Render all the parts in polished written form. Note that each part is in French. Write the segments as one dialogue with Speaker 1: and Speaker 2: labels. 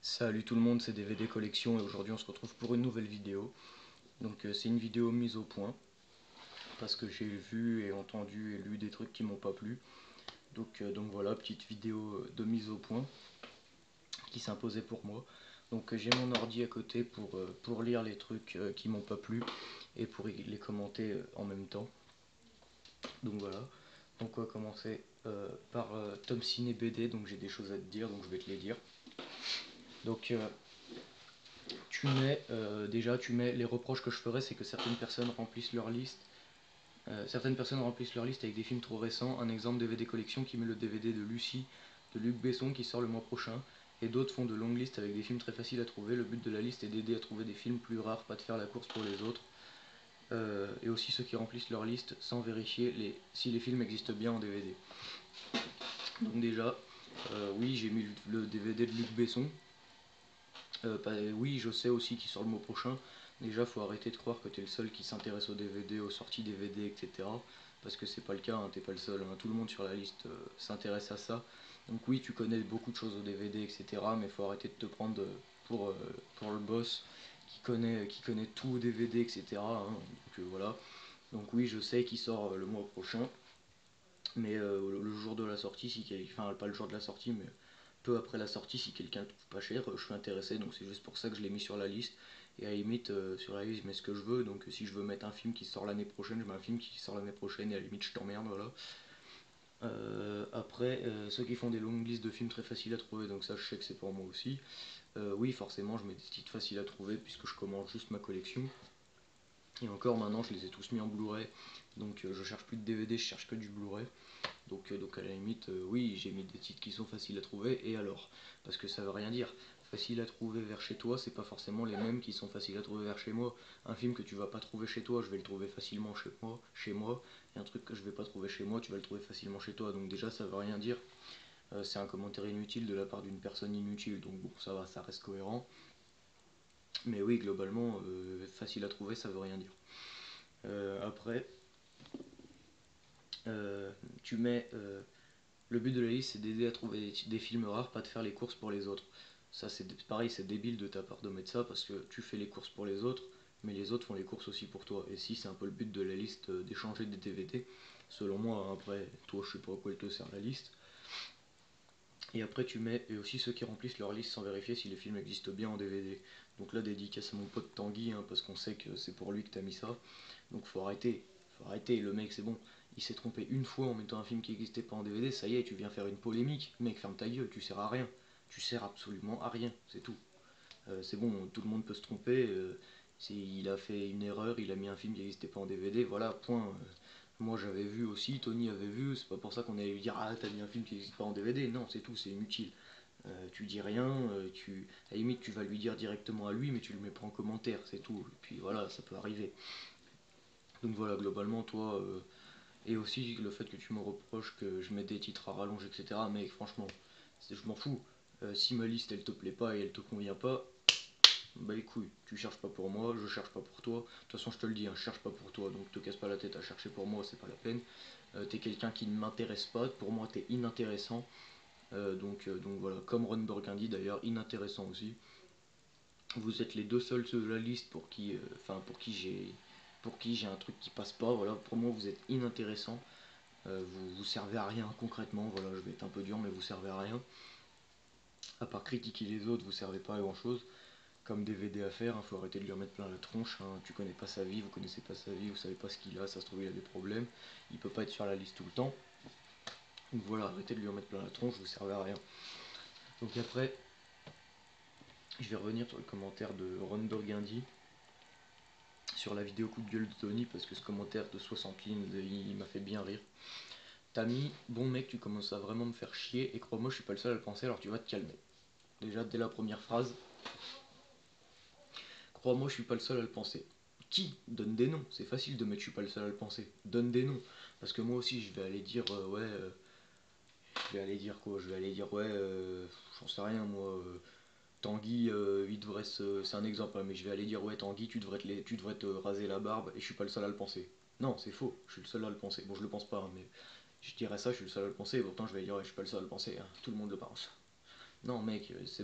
Speaker 1: Salut tout le monde, c'est DVD Collection et aujourd'hui on se retrouve pour une nouvelle vidéo. Donc c'est une vidéo mise au point parce que j'ai vu et entendu et lu des trucs qui m'ont pas plu. Donc voilà, petite vidéo de mise au point qui s'imposait pour moi. Donc j'ai mon ordi à côté pour lire les trucs qui m'ont pas plu et pour les commenter en même temps. Donc voilà, donc on va commencer par Tom Ciné BD, donc j'ai des choses à te dire donc je vais te les dire. Donc tu mets les reproches que je ferais, c'est que certaines personnes remplissent leur liste. Certaines personnes remplissent leur liste avec des films trop récents. Un exemple DVD collection qui met le DVD de Lucie de Luc Besson qui sort le mois prochain. Et d'autres font de longues listes avec des films très faciles à trouver. Le but de la liste est d'aider à trouver des films plus rares, pas de faire la course pour les autres. Et aussi ceux qui remplissent leur liste sans vérifier si les films existent bien en DVD. Donc déjà, oui, j'ai mis le DVD de Luc Besson. Oui, je sais aussi qu'il sort le mois prochain. Déjà, faut arrêter de croire que t'es le seul qui s'intéresse aux DVD, aux sorties DVD, etc. Parce que c'est pas le cas, hein, t'es pas le seul. Hein. Tout le monde sur la liste s'intéresse à ça. Donc oui, tu connais beaucoup de choses aux DVD, etc. Mais faut arrêter de te prendre pour le boss qui connaît tout aux DVD, etc. Hein. Donc voilà. Donc oui, je sais qu'il sort le mois prochain. Mais le jour de la sortie, enfin pas le jour de la sortie, mais peu après la sortie, si quelqu'un le trouve pas cher, je suis intéressé, donc c'est juste pour ça que je l'ai mis sur la liste. Et à la limite, sur la liste, je mets ce que je veux, donc si je veux mettre un film qui sort l'année prochaine, je mets un film qui sort l'année prochaine, et à la limite, je t'emmerde, voilà. Après, ceux qui font des longues listes de films très faciles à trouver, donc ça, je sais que c'est pour moi aussi. Oui, forcément, je mets des titres faciles à trouver, puisque je commence juste ma collection. Et encore maintenant, je les ai tous mis en Blu-ray, donc je cherche plus de DVD, je cherche que du Blu-ray. Donc à la limite, oui, j'ai mis des titres qui sont faciles à trouver, et alors? Parce que ça veut rien dire. Facile à trouver vers chez toi, c'est pas forcément les mêmes qui sont faciles à trouver vers chez moi. Un film que tu vas pas trouver chez toi, je vais le trouver facilement chez moi, et un truc que je vais pas trouver chez moi, tu vas le trouver facilement chez toi. Donc déjà, ça veut rien dire. C'est un commentaire inutile de la part d'une personne inutile, donc bon, ça va, ça reste cohérent. Mais oui, globalement, facile à trouver, ça veut rien dire. Après, tu mets le but de la liste, c'est d'aider à trouver des films rares, pas de faire les courses pour les autres. Ça, c'est pareil, c'est débile de ta part de mettre ça parce que tu fais les courses pour les autres, mais les autres font les courses aussi pour toi. Et si c'est un peu le but de la liste d'échanger des DVD, selon moi, hein, après, toi, je sais pas à quoi elle te sert la liste. Et après, tu mets et aussi ceux qui remplissent leur liste sans vérifier si les films existent bien en DVD. Donc là, dédicace à mon pote Tanguy, hein, parce qu'on sait que c'est pour lui que t'as mis ça. Donc faut arrêter. Faut arrêter. Le mec, c'est bon. Il s'est trompé une fois en mettant un film qui n'existait pas en DVD. Ça y est, tu viens faire une polémique. Mec, ferme ta gueule. Tu sers à rien. Tu sers absolument à rien. C'est tout. C'est bon. Tout le monde peut se tromper. Il a fait une erreur. Il a mis un film qui n'existait pas en DVD. Voilà. Point. Moi j'avais vu aussi, Tony avait vu, c'est pas pour ça qu'on allait lui dire ah t'as mis un film qui n'existe pas en DVD, non c'est tout, c'est inutile. Tu dis rien, à la limite tu vas lui dire directement à lui mais tu le mets pas en commentaire, c'est tout. Et puis voilà, ça peut arriver. Donc voilà, globalement toi, et aussi le fait que tu me reproches que je mets des titres à rallonge, etc. Mec franchement, je m'en fous. Si ma liste elle te plaît pas et elle te convient pas, bah les couilles, tu cherches pas pour moi, je cherche pas pour toi. De toute façon, je te le dis, hein, je cherche pas pour toi, donc te casse pas la tête à chercher pour moi, c'est pas la peine. T'es quelqu'un qui ne m'intéresse pas, pour moi t'es inintéressant. Donc voilà, comme Ron Burgundy d'ailleurs, inintéressant aussi. Vous êtes les deux seuls de la liste pour qui j'ai un truc qui passe pas. Voilà, pour moi vous êtes inintéressant. Vous servez à rien concrètement. Voilà, je vais être un peu dur, mais vous servez à rien. À part critiquer les autres, vous servez pas à grand chose. Comme DVD à faire, il faut arrêter de lui remettre plein la tronche. Hein. Tu connais pas sa vie, vous connaissez pas sa vie, vous savez pas ce qu'il a, ça se trouve il a des problèmes. Il peut pas être sur la liste tout le temps. Donc voilà, arrêtez de lui remettre plein la tronche, vous servez à rien. Donc après, je vais revenir sur le commentaire de Ron Burgundy sur la vidéo coup de gueule de Tony parce que ce commentaire de 60 lignes, il m'a fait bien rire. T'as mis, bon mec, tu commences à vraiment me faire chier et crois-moi, je suis pas le seul à le penser, alors tu vas te calmer. Déjà, dès la première phrase, crois-moi, je suis pas le seul à le penser. Qui? Donne des noms. C'est facile de mettre je suis pas le seul à le penser. Donne des noms. Parce que moi aussi, je vais aller dire ouais. Je vais aller dire quoi? Je vais aller dire ouais. J'en sais rien moi. Tanguy, il devrait se. C'est un exemple, hein, mais je vais aller dire ouais, Tanguy, tu devrais te raser la barbe et je suis pas le seul à le penser. Non, c'est faux. Je suis le seul à le penser. Bon, je le pense pas, hein, mais je dirais ça, je suis le seul à le penser. Et pourtant, je vais dire ouais, je suis pas le seul à le penser. Hein. Tout le monde le pense. Non, mec, c'est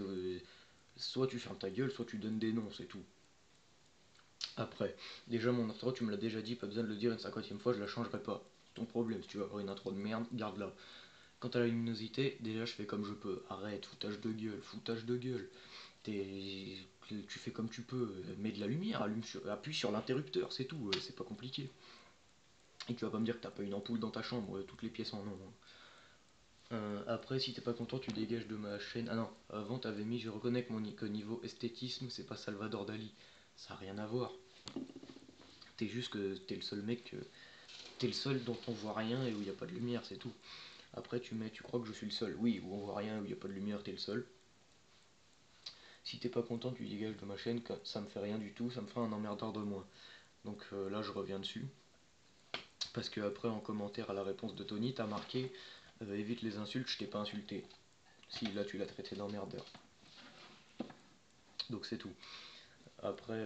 Speaker 1: soit tu fermes ta gueule, soit tu donnes des noms, c'est tout. Après, déjà mon intro, tu me l'as déjà dit, pas besoin de le dire une 50e fois, je la changerai pas. C'est ton problème, si tu veux avoir une intro de merde, garde-la. Quant à la luminosité, déjà je fais comme je peux. Arrête, foutage de gueule, foutage de gueule. Tu fais comme tu peux, mets de la lumière, appuie sur l'interrupteur, c'est tout, c'est pas compliqué. Et tu vas pas me dire que t'as pas une ampoule dans ta chambre, toutes les pièces en ont. Après, si t'es pas content, tu dégages de ma chaîne. Ah non, avant t'avais mis, je reconnais que niveau esthétisme, c'est pas Salvador Dali. Ça a rien à voir. T'es juste que t'es le seul mec, t'es le seul dont on voit rien et où il n'y a pas de lumière, c'est tout. Après, tu crois que je suis le seul. Oui, où on voit rien, où il n'y a pas de lumière, t'es le seul. Si t'es pas content, tu dégages de ma chaîne, ça me fait rien du tout, ça me fera un emmerdeur de moins. Donc là, je reviens dessus. Parce que après, en commentaire à la réponse de Tony, t'as marqué évite les insultes, je t'ai pas insulté. Si, là, tu l'as traité d'emmerdeur. Donc c'est tout. Après,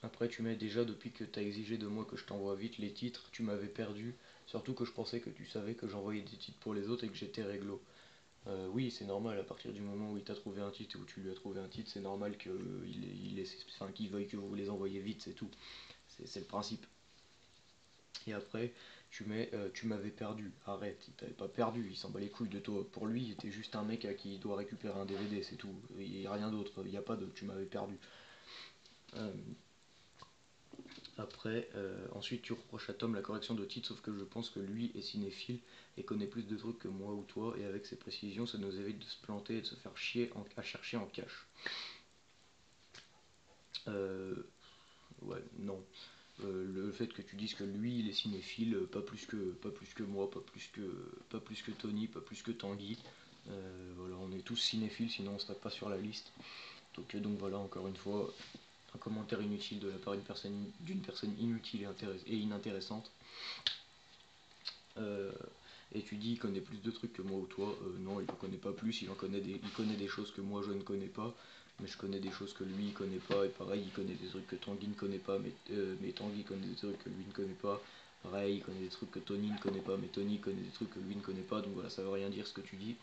Speaker 1: après, tu mets déjà depuis que t'as exigé de moi que je t'envoie vite les titres, tu m'avais perdu. Surtout que je pensais que tu savais que j'envoyais des titres pour les autres et que j'étais réglo. Oui, c'est normal, à partir du moment où il t'a trouvé un titre et où tu lui as trouvé un titre, c'est normal qu'il veuille que vous les envoyiez vite, c'est tout. C'est le principe. Et après, tu m'avais perdu. Arrête, il t'avait pas perdu, il s'en bat les couilles de toi. Pour lui, il était juste un mec à qui il doit récupérer un DVD, c'est tout. Il n'y a rien d'autre, il n'y a pas de tu m'avais perdu. Euh, Après, ensuite, tu reproches à Tom la correction de titre, sauf que je pense que lui est cinéphile et connaît plus de trucs que moi ou toi, et avec ses précisions, ça nous évite de se planter et de se faire chier à chercher en cache. Euh, ouais, non. Le fait que tu dises que lui il est cinéphile, pas plus que moi, pas plus que Tony, pas plus que Tanguy. Voilà, on est tous cinéphiles, sinon on serait pas sur la liste. Donc voilà, encore une fois, un commentaire inutile de la part d'une personne inutile et inintéressante. Euh, et tu dis il connaît plus de trucs que moi ou toi. Non, il ne connaît pas plus, il connaît des choses que moi je ne connais pas, mais je connais des choses que lui il connaît pas, et pareil, il connaît des trucs que Tanguy ne connaît pas, mais Tanguy connaît des trucs que lui ne connaît pas. Pareil, il connaît des trucs que Tony ne connaît pas, mais Tony connaît des trucs que lui ne connaît pas, donc voilà, ça veut rien dire ce que tu dis.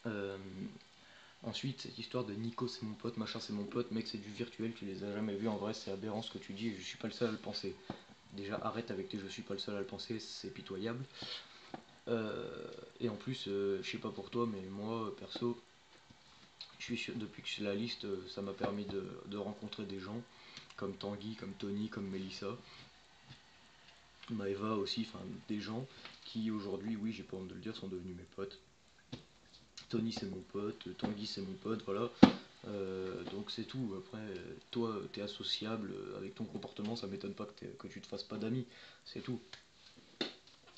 Speaker 1: Euh, Ensuite, cette histoire de Nico c'est mon pote, machin c'est mon pote, mec c'est du virtuel, tu les as jamais vus en vrai, c'est aberrant ce que tu dis et je suis pas le seul à le penser. Déjà arrête avec tes je suis pas le seul à le penser, c'est pitoyable. Et en plus, je sais pas pour toi, mais moi perso, depuis que je suis la liste, ça m'a permis de rencontrer des gens comme Tanguy, comme Tony, comme Melissa, Maeva aussi, enfin des gens qui aujourd'hui, oui j'ai pas honte de le dire, sont devenus mes potes. Tony c'est mon pote, Tanguy c'est mon pote, voilà. Donc c'est tout. Après, toi, t'es associable avec ton comportement, ça m'étonne pas que tu te fasses pas d'amis. C'est tout.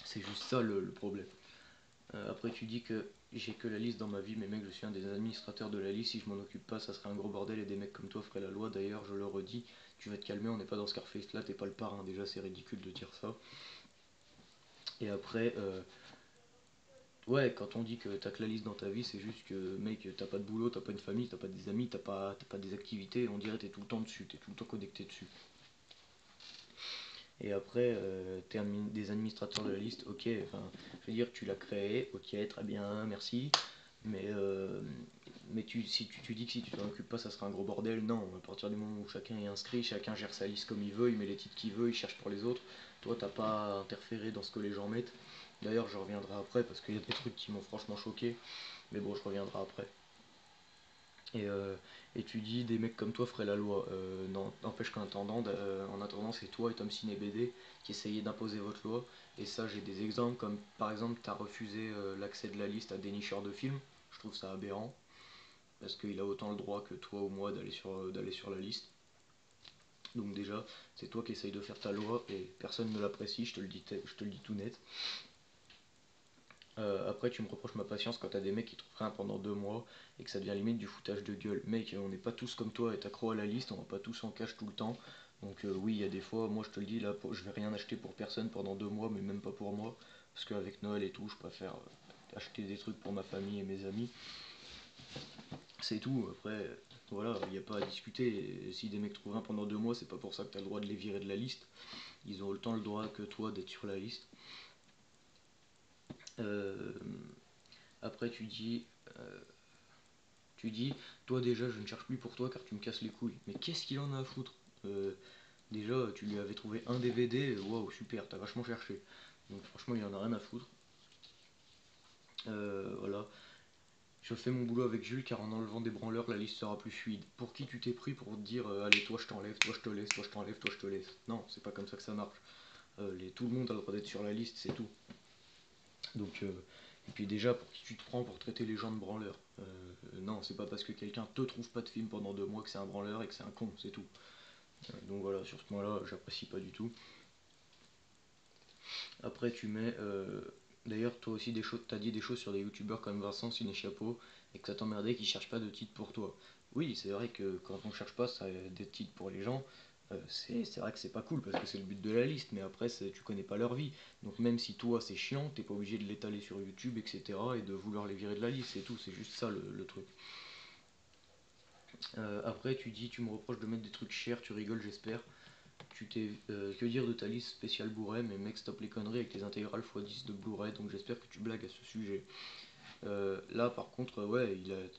Speaker 1: C'est juste ça le problème. Après, tu dis que j'ai que la liste dans ma vie, mais mec, je suis un des administrateurs de la liste. Si je m'en occupe pas, ça serait un gros bordel et des mecs comme toi feraient la loi. D'ailleurs, je le redis, tu vas te calmer, on n'est pas dans Scarface là, t'es pas le parrain. Déjà, c'est ridicule de dire ça. Et après, ouais, quand on dit que t'as que la liste dans ta vie, c'est juste que, mec, t'as pas de boulot, t'as pas une famille, t'as pas des amis, t'as pas des activités, on dirait que t'es tout le temps dessus, t'es tout le temps connecté dessus. Et après, t'es des administrateurs de la liste, ok, enfin, je veux dire, tu l'as créé, ok, très bien, merci, mais, si tu dis que si tu t'en occupes pas, ça sera un gros bordel, non, à partir du moment où chacun est inscrit, chacun gère sa liste comme il veut, il met les titres qu'il veut, il cherche pour les autres, toi, t'as pas interféré dans ce que les gens mettent. D'ailleurs, je reviendrai après parce qu'il y a des trucs qui m'ont franchement choqué, mais bon, je reviendrai après. Et, euh, et tu dis des mecs comme toi feraient la loi. Non, n'empêche en attendant, c'est toi et Tom Ciné BD qui essayez d'imposer votre loi. Et ça, j'ai des exemples comme par exemple, tu as refusé l'accès de la liste à dénicheur de films. Je trouve ça aberrant parce qu'il a autant le droit que toi ou moi d'aller sur la liste. Donc déjà, c'est toi qui essayes de faire ta loi et personne ne l'apprécie, je te le dis tout net. Après, tu me reproches ma patience quand t'as des mecs qui te prennent pendant 2 mois et que ça devient limite du foutage de gueule. Mec, on n'est pas tous comme toi et accro à la liste, on va pas tous en cash tout le temps. Donc, oui, il y a des fois, moi je te le dis, là, je vais rien acheter pour personne pendant 2 mois, mais même pas pour moi. Parce qu'avec Noël et tout, je préfère acheter des trucs pour ma famille et mes amis. C'est tout. Après, voilà, il n'y a pas à discuter. Et si des mecs trouvent un pendant 2 mois, c'est pas pour ça que t'as le droit de les virer de la liste. Ils ont autant le droit que toi d'être sur la liste. Euh, Après tu dis, toi déjà je ne cherche plus pour toi car tu me casses les couilles. Mais qu'est-ce qu'il en a à foutre? Déjà tu lui avais trouvé un DVD, waouh super, t'as vachement cherché. Donc franchement il en a rien à foutre. Voilà. Je fais mon boulot avec Jules car en enlevant des branleurs la liste sera plus fluide. Pour qui tu t'es pris pour te dire allez toi je t'enlève, toi je te laisse, toi je t'enlève, toi je te laisse. Non, c'est pas comme ça que ça marche. Tout le monde a le droit d'être sur la liste, c'est tout. Donc, et puis déjà, pour qui tu te prends pour traiter les gens de branleurs? Non, c'est pas parce que quelqu'un te trouve pas de film pendant 2 mois que c'est un branleur et que c'est un con, c'est tout. Donc voilà, sur ce point-là, j'apprécie pas du tout. Après, tu mets. D'ailleurs, toi aussi, t'as dit des choses sur des youtubeurs comme Vincent Ciné-Chapeau et que ça t'emmerdait qu'ils cherchent pas de titres pour toi. Oui, c'est vrai que quand on cherche pas des titres pour les gens, c'est vrai que c'est pas cool parce que c'est le but de la liste, mais après, tu connais pas leur vie. Donc, même si toi c'est chiant, t'es pas obligé de l'étaler sur YouTube, etc. et de vouloir les virer de la liste, c'est tout, c'est juste ça le truc. Après, tu dis, tu me reproches de mettre des trucs chers, tu rigoles, j'espère. Que dire de ta liste spéciale Blu-ray? Mais mec, stop les conneries avec les intégrales x10 de Blu-ray, donc j'espère que tu blagues à ce sujet. Là, par contre, ouais,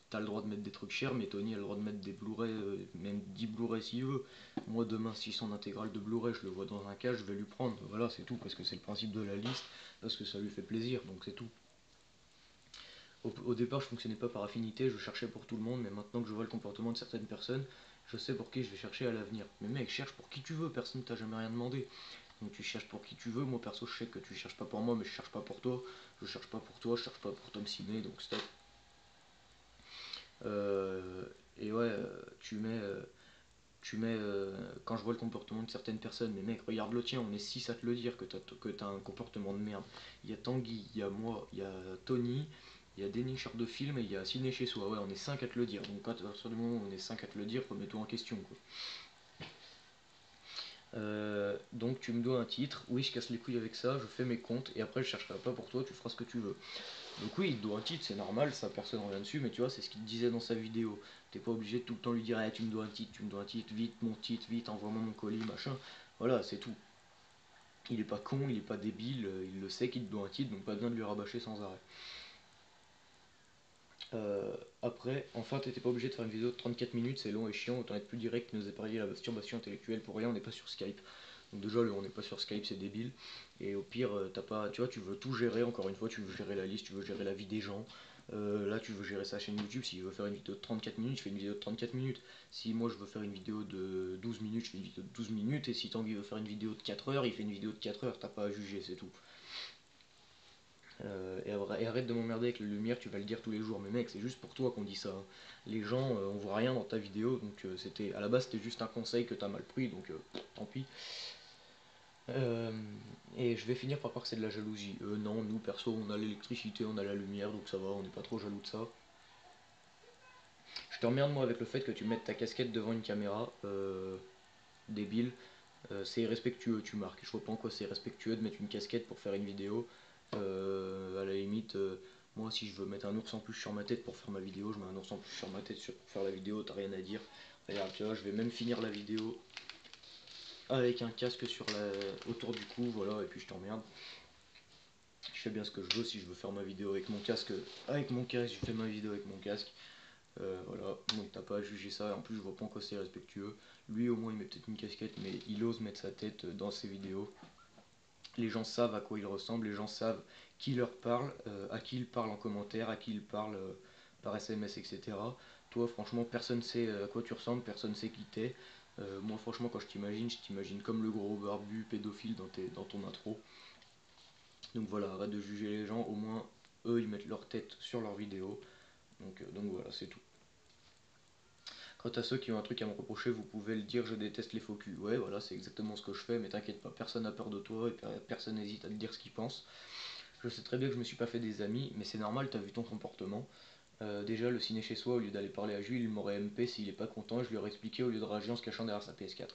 Speaker 1: t'as le droit de mettre des trucs chers, mais Tony a le droit de mettre des Blu-ray, même 10 Blu-ray s'il veut. Moi, demain, si son intégrale de Blu-ray, je le vois dans un cas, je vais lui prendre. Voilà, c'est tout, parce que c'est le principe de la liste, parce que ça lui fait plaisir, donc c'est tout. Au départ, je fonctionnais pas par affinité, je cherchais pour tout le monde, mais maintenant que je vois le comportement de certaines personnes, je sais pour qui je vais chercher à l'avenir. Mais mec, cherche pour qui tu veux, personne ne t'a jamais rien demandé. Donc tu cherches pour qui tu veux, moi perso je sais que tu cherches pas pour moi, mais je cherche pas pour toi. Je cherche pas pour toi, je cherche pas pour Tom Ciné, donc stop. Euh, et ouais, tu mets quand je vois le comportement de certaines personnes, mais mec, regarde le tien, on est 6 à te le dire que t'as un comportement de merde. Il y a Tanguy, il y a moi, il y a Tony, il y a dénicheur de films et il y a Ciné chez soi. Ouais, on est 5 à te le dire. Donc à partir du moment où on est 5 à te le dire, remets-toi en question, quoi. Donc tu me dois un titre, oui je casse les couilles avec ça, je fais mes comptes et après je chercherai pas pour toi, tu feras ce que tu veux. Donc oui, il te doit un titre, c'est normal, ça personne revient dessus, mais tu vois, c'est ce qu'il te disait dans sa vidéo. T'es pas obligé de tout le temps lui dire tu me dois un titre, tu me dois un titre, titre, vite, envoie-moi mon colis, machin. Voilà, c'est tout. Il est pas con, il est pas débile, il le sait qu'il te doit un titre, donc pas besoin de lui rabâcher sans arrêt. Après, enfin, t'étais pas obligé de faire une vidéo de 34 minutes, c'est long et chiant, autant être plus direct, nous épargner la masturbation intellectuelle pour rien, on n'est pas sur Skype. Donc déjà, on n'est pas sur Skype, c'est débile. Et au pire, t'as pas, tu vois, tu veux tout gérer, encore une fois, tu veux gérer la liste, tu veux gérer la vie des gens. Là, tu veux gérer sa chaîne YouTube, s'il veut faire une vidéo de 34 minutes, je fais une vidéo de 34 minutes. Si moi je veux faire une vidéo de 12 minutes, je fais une vidéo de 12 minutes. Et si Tanguy veut faire une vidéo de 4 heures, il fait une vidéo de 4 heures, t'as pas à juger, c'est tout. Et arrête de m'emmerder avec la lumière, tu vas le dire tous les jours. Mais mec, c'est juste pour toi qu'on dit ça, hein. Les gens, on voit rien dans ta vidéo, donc c'était à la base c'était juste un conseil que t'as mal pris, donc tant pis. Euh, et je vais finir par croire que c'est de la jalousie. Non, nous perso, on a l'électricité, on a la lumière, donc ça va, on n'est pas trop jaloux de ça. Je te t'emmerde moi avec le fait que tu mettes ta casquette devant une caméra, débile. C'est irrespectueux, tu marques. Je vois pas en quoi c'est respectueux de mettre une casquette pour faire une vidéo. À la limite, moi si je veux mettre un ours en plus sur ma tête pour faire ma vidéo, je mets un ours en plus sur ma tête pour faire la vidéo, t'as rien à dire. Regarde, tu vois, je vais même finir la vidéo avec un casque autour du cou, voilà, et puis je t'emmerde. Je fais bien ce que je veux, si je veux faire ma vidéo avec mon casque, je fais ma vidéo avec mon casque. Voilà, donc t'as pas à juger ça, en plus je vois pas en quoi c'est respectueux. Lui au moins il met peut-être une casquette, mais il ose mettre sa tête dans ses vidéos. Les gens savent à quoi il ressemble, les gens savent qui leur parle, à qui il parle en commentaire, à qui il parle par SMS, etc. Toi, franchement, personne sait à quoi tu ressembles, personne sait qui t'es. Moi, franchement, quand je t'imagine comme le gros barbu pédophile dans ton intro. Donc voilà, arrête de juger les gens, au moins eux ils mettent leur tête sur leur vidéo. Donc voilà, c'est tout. Quant à ceux qui ont un truc à me reprocher, vous pouvez le dire, je déteste les faux culs. Ouais, voilà, c'est exactement ce que je fais, mais t'inquiète pas, personne n'a peur de toi et personne n'hésite à te dire ce qu'il pense. Je sais très bien que je me suis pas fait des amis, mais c'est normal, t'as vu ton comportement. Déjà, le ciné chez soi, au lieu d'aller parler à Jules, il m'aurait MP s'il est pas content, je lui aurais expliqué au lieu de rager en se cachant derrière sa PS4.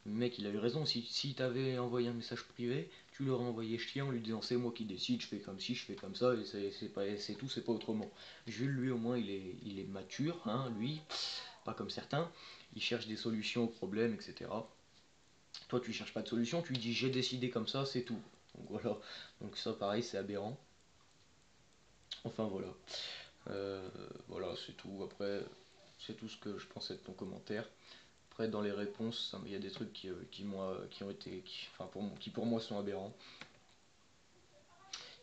Speaker 1: Le mec, il a eu raison, si t'avais envoyé un message privé, tu l'aurais envoyé chien en lui disant c'est moi qui décide, je fais comme ci, je fais comme ça, et c'est tout, c'est pas autrement. Jules, lui, au moins, il est mature, hein, lui, pas comme certains, il cherche des solutions aux problèmes, etc. Toi, tu cherches pas de solution, tu lui dis j'ai décidé comme ça, c'est tout. Donc voilà, donc ça, pareil, c'est aberrant. Enfin voilà. Voilà, c'est tout. Après, c'est tout ce que je pensais de ton commentaire. Après, dans les réponses, il y a des trucs qui ont été, qui pour moi sont aberrants.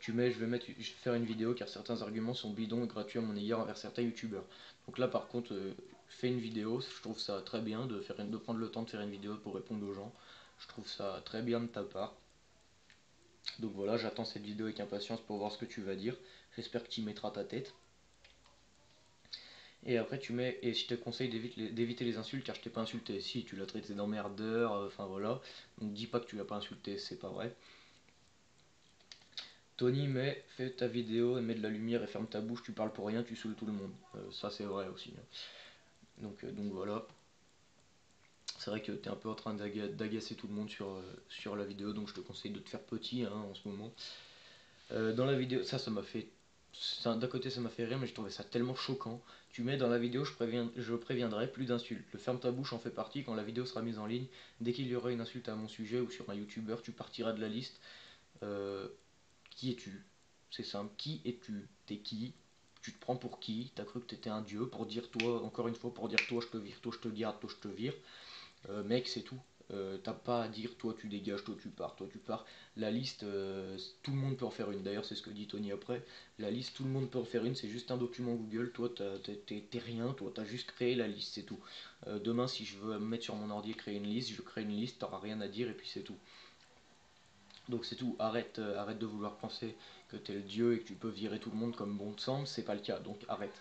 Speaker 1: Tu mets, je vais faire une vidéo car certains arguments sont bidons et gratuits à mon égard envers certains youtubeurs. Donc là, par contre, fais une vidéo. Je trouve ça très bien de prendre le temps de faire une vidéo pour répondre aux gens. Je trouve ça très bien de ta part. Donc voilà, j'attends cette vidéo avec impatience pour voir ce que tu vas dire. J'espère que tu y mettras ta tête. Et après tu mets, et je te conseille d'éviter les insultes car je t'ai pas insulté. Si, tu l'as traité d'emmerdeur, enfin voilà. Donc dis pas que tu l'as pas insulté, c'est pas vrai. Tony met, fais ta vidéo et mets de la lumière et ferme ta bouche, tu parles pour rien, tu saoules tout le monde. Ça c'est vrai aussi, hein. Donc voilà. C'est vrai que tu es un peu en train d'agacer tout le monde sur la vidéo, donc je te conseille de te faire petit, hein, en ce moment. Dans la vidéo, ça m'a fait. D'un côté, ça m'a fait rire, mais je trouvais ça tellement choquant. Tu mets dans la vidéo, je préviendrai, plus d'insultes. Le ferme ta bouche en fait partie quand la vidéo sera mise en ligne. Dès qu'il y aura une insulte à mon sujet ou sur un youtubeur, tu partiras de la liste. Euh, qui es-tu? C'est simple. Qui es-tu? T'es qui? Tu te prends pour qui? T'as cru que t'étais un dieu pour dire toi, encore une fois, pour dire toi je te vire, toi je te garde, toi je te vire. Mec, c'est tout. T'as pas à dire toi tu dégages, toi tu pars, toi tu pars. La liste, tout le monde peut en faire une. D'ailleurs, c'est ce que dit Tony après. La liste, tout le monde peut en faire une. C'est juste un document Google. Toi, t'es rien. Toi, t'as juste créé la liste, c'est tout. Demain, si je veux me mettre sur mon ordi et créer une liste, je crée une liste. T'auras rien à dire et puis c'est tout. Donc c'est tout. Arrête de vouloir penser que t'es le dieu et que tu peux virer tout le monde comme bon te semble. C'est pas le cas. Donc arrête.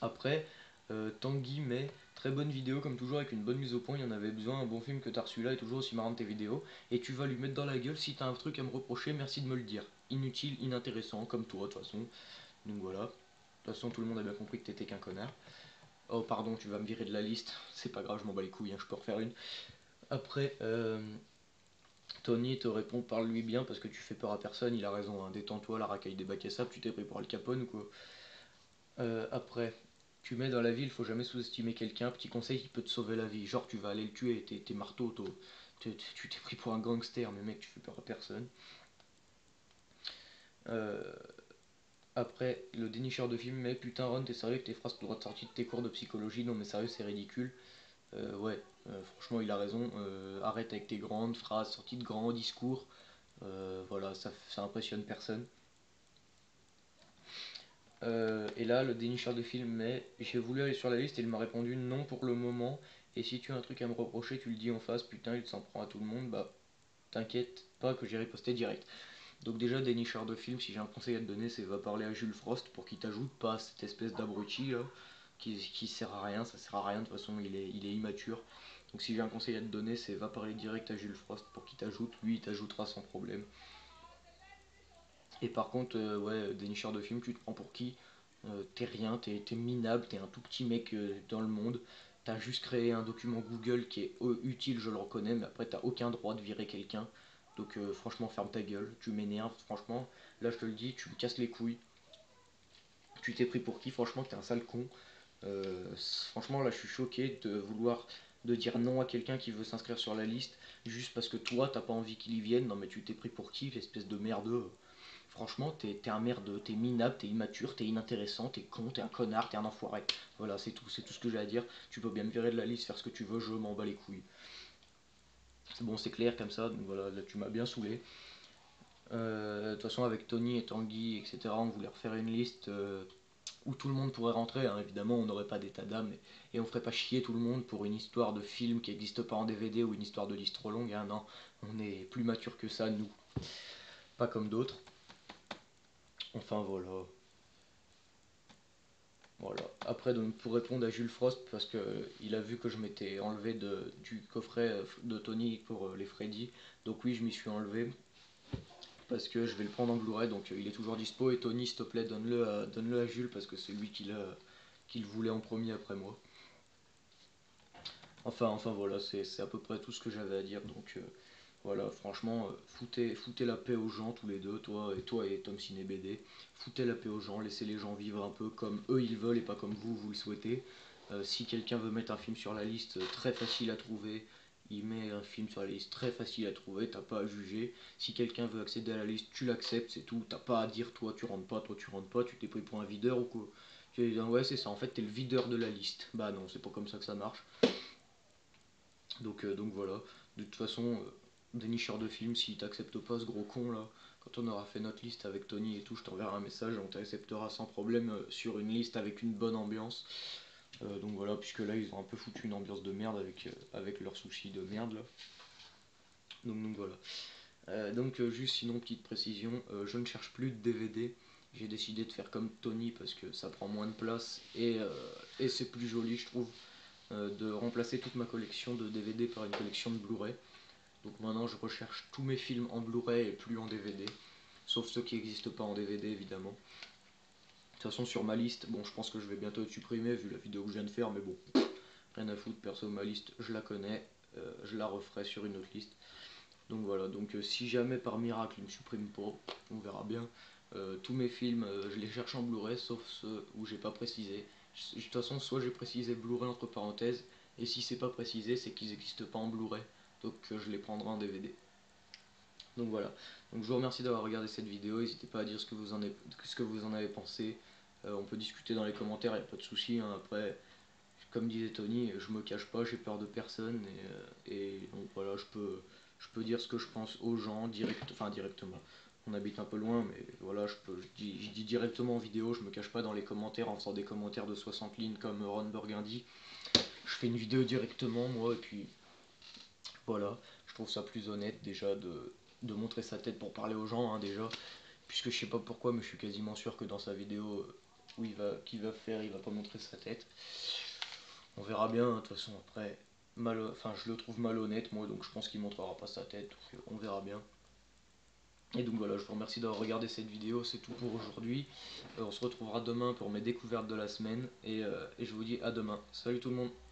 Speaker 1: Après, Tanguy met très bonne vidéo comme toujours avec une bonne mise au point, il y en avait besoin, un bon film que t'as reçu là est toujours aussi marrant de tes vidéos, et tu vas lui mettre dans la gueule si t'as un truc à me reprocher, merci de me le dire. Inutile, inintéressant, comme toi de toute façon. Donc voilà. De toute façon tout le monde a bien compris que t'étais qu'un connard. Oh pardon, tu vas me virer de la liste, c'est pas grave, je m'en bats les couilles, hein, je peux refaire une. Après, Tony te répond parle-lui bien parce que tu fais peur à personne, il a raison, hein. Détends-toi, la racaille des bacs à sable, tu t'es pris pour Al Capone ou quoi. Après, tu mets dans la vie, il faut jamais sous-estimer quelqu'un. Petit conseil qui peut te sauver la vie. Genre, tu vas aller le tuer, t'es marteau, tu t'es pris pour un gangster, mais mec, tu fais peur à personne. Euh, Après, le dénicheur de film, mais putain, Ron, t'es sérieux que tes phrases pourraient sortir de tes cours de psychologie? Non, mais sérieux, c'est ridicule. Ouais, franchement, il a raison. Arrête avec tes grandes phrases sorties de grands discours. Voilà, ça impressionne personne. Et là, le dénicheur de films mais j'ai voulu aller sur la liste et il m'a répondu non pour le moment. Et si tu as un truc à me reprocher, tu le dis en face. Putain, il s'en prend à tout le monde. Bah, t'inquiète pas que j'irai poster direct. Donc, déjà, dénicheur de films, si j'ai un conseil à te donner, c'est va parler à Jules Frost pour qu'il t'ajoute pas à cette espèce d'abruti là qui sert à rien. Ça sert à rien, de toute façon, il est immature. Donc, si j'ai un conseil à te donner, c'est va parler direct à Jules Frost pour qu'il t'ajoute. Lui, il t'ajoutera sans problème. Et par contre, ouais, dénicheur de films, tu te prends pour qui? T'es rien, t'es minable, t'es un tout petit mec dans le monde. T'as juste créé un document Google qui est utile, je le reconnais, mais après t'as aucun droit de virer quelqu'un. Donc franchement, ferme ta gueule, tu m'énerves, franchement. Là, je te le dis, tu me casses les couilles. Tu t'es pris pour qui? Franchement, t'es un sale con. Franchement, là, je suis choqué de vouloir de dire non à quelqu'un qui veut s'inscrire sur la liste juste parce que toi, t'as pas envie qu'il y vienne. Non, mais tu t'es pris pour qui, espèce de merdeux? Franchement, t'es un merdeux, t'es minable, t'es immature, t'es inintéressant, t'es con, t'es un connard, t'es un enfoiré. Voilà, c'est tout ce que j'ai à dire. Tu peux bien me virer de la liste, faire ce que tu veux, je m'en bats les couilles. C'est bon, c'est clair comme ça, donc voilà, là tu m'as bien saoulé. De toute façon, avec Tony et Tanguy, etc., on voulait refaire une liste où tout le monde pourrait rentrer, hein. Évidemment, on n'aurait pas d'état d'âme et on ferait pas chier tout le monde pour une histoire de film qui n'existe pas en DVD ou une histoire de liste trop longue, hein. Non, on est plus mature que ça, nous. Pas comme d'autres. Enfin voilà. Voilà. Après, donc, pour répondre à Jules Frost, parce que il a vu que je m'étais enlevé du coffret de Tony pour les Freddy, donc oui, je m'y suis enlevé parce que je vais le prendre en Blu-ray, donc il est toujours dispo. Et Tony, s'il te plaît, donne-le à Jules parce que c'est lui qui le voulait en premier après moi. Enfin voilà, c'est à peu près tout ce que j'avais à dire. Donc voilà, franchement, foutez la paix aux gens tous les deux, toi et Tom Ciné BD. Foutez la paix aux gens, laissez les gens vivre un peu comme eux ils veulent et pas comme vous le souhaitez. Si quelqu'un veut mettre un film sur la liste, très facile à trouver. il met un film sur la liste, très facile à trouver, t'as pas à juger. Si quelqu'un veut accéder à la liste, tu l'acceptes, c'est tout. T'as pas à dire toi tu rentres pas, toi tu rentres pas, tu t'es pris pour un videur ou quoi. Tu vas dire ouais c'est ça, en fait t'es le videur de la liste. Bah non, c'est pas comme ça que ça marche. Donc voilà, de toute façon, dénicheur de films, si t'acceptes pas ce gros con là, quand on aura fait notre liste avec Tony et tout, je t'enverrai un message et on t'acceptera sans problème sur une liste avec une bonne ambiance. Donc voilà, puisque là ils ont un peu foutu une ambiance de merde avec leurs soucis de merde là. Donc voilà. Juste sinon petite précision, je ne cherche plus de DVD. J'ai décidé de faire comme Tony parce que ça prend moins de place et c'est plus joli je trouve de remplacer toute ma collection de DVD par une collection de Blu-ray. Donc maintenant je recherche tous mes films en Blu-ray et plus en DVD. Sauf ceux qui n'existent pas en DVD évidemment. De toute façon sur ma liste, bon je pense que je vais bientôt être supprimé vu la vidéo que je viens de faire, mais bon, rien à foutre, perso ma liste je la connais, je la referai sur une autre liste. Donc voilà, si jamais par miracle ils me suppriment pas, on verra bien. Tous mes films, je les cherche en Blu-ray, sauf ceux où j'ai pas précisé. De toute façon, soit j'ai précisé Blu-ray entre parenthèses, et si c'est pas précisé, c'est qu'ils n'existent pas en Blu-ray. Donc je les prendrai en DVD. Donc voilà. Donc je vous remercie d'avoir regardé cette vidéo. N'hésitez pas à dire ce que vous en avez pensé. On peut discuter dans les commentaires, il n'y a pas de souci. Hein. Après, comme disait Tony, je me cache pas, j'ai peur de personne. Et donc voilà, je peux dire ce que je pense aux gens directement. On habite un peu loin, mais voilà, je dis directement en vidéo, je me cache pas dans les commentaires en faisant des commentaires de 60 lignes comme Ron Burgundy. Je fais une vidéo directement, moi, et puis voilà, je trouve ça plus honnête déjà de montrer sa tête pour parler aux gens, hein, déjà. Puisque je sais pas pourquoi, mais je suis quasiment sûr que dans sa vidéo qu'il va faire, il va pas montrer sa tête. On verra bien, hein, de toute façon, après, je le trouve malhonnête, moi, donc je pense qu'il montrera pas sa tête, donc on verra bien. Et donc voilà, je vous remercie d'avoir regardé cette vidéo, c'est tout pour aujourd'hui. On se retrouvera demain pour mes découvertes de la semaine, et je vous dis à demain. Salut tout le monde!